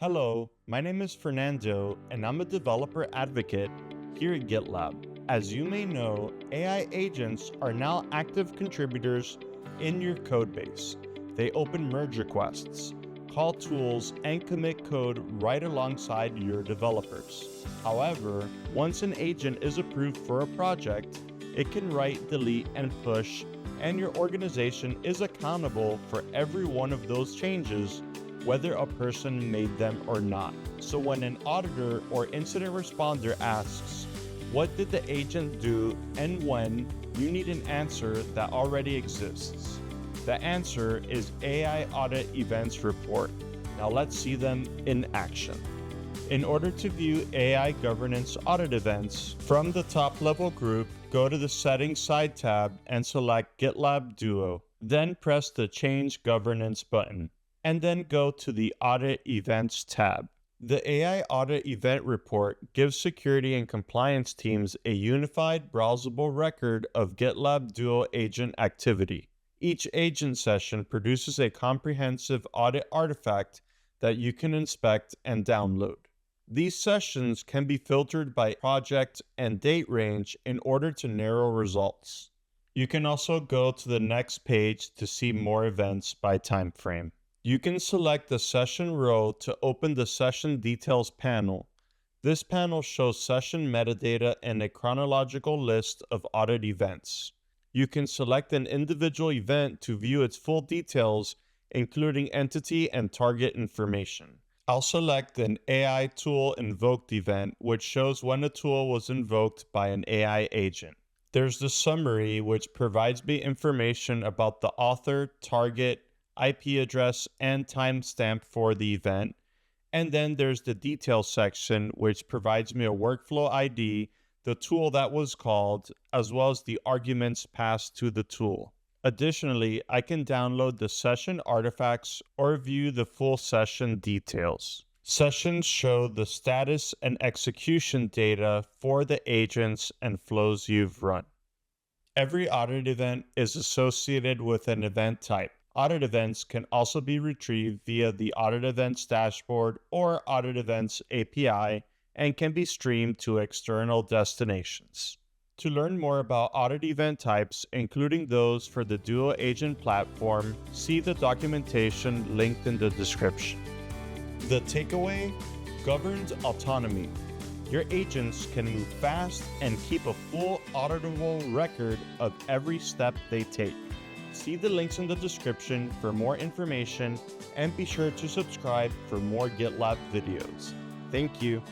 Hello, my name is Fernando, and I'm a developer advocate here at GitLab. As you may know, AI agents are now active contributors in your codebase. They open merge requests, call tools, and commit code right alongside your developers. However, once an agent is approved for a project, it can write, delete, and push, and your organization is accountable for every one of those changes, whether a person made them or not. So when an auditor or incident responder asks, what did the agent do and when, you need an answer that already exists. The answer is AI Audit Events Report. Now let's see them in action. In order to view AI governance audit events, from the top level group, go to the Settings side tab and select GitLab Duo. Then press the Change Governance button, and then go to the Audit Events tab. The AI Audit Event Report gives security and compliance teams a unified, browsable record of GitLab Duo agent activity. Each agent session produces a comprehensive audit artifact that you can inspect and download. These sessions can be filtered by project and date range in order to narrow results. You can also go to the next page to see more events by time frame. You can select the session row to open the session details panel. This panel shows session metadata and a chronological list of audit events. You can select an individual event to view its full details, including entity and target information. I'll select an AI tool invoked event, which shows when a tool was invoked by an AI agent. There's the summary, which provides me information about the author, target, IP address, and timestamp for the event. And then there's the details section, which provides me a workflow ID, the tool that was called, as well as the arguments passed to the tool. Additionally, I can download the session artifacts or view the full session details. Sessions show the status and execution data for the agents and flows you've run. Every audit event is associated with an event type. Audit events can also be retrieved via the Audit Events dashboard or Audit Events API and can be streamed to external destinations. To learn more about audit event types, including those for the Duo Agent platform, see the documentation linked in the description. The takeaway: governed autonomy. Your agents can move fast and keep a full auditable record of every step they take. See the links in the description for more information, and be sure to subscribe for more GitLab videos. Thank you.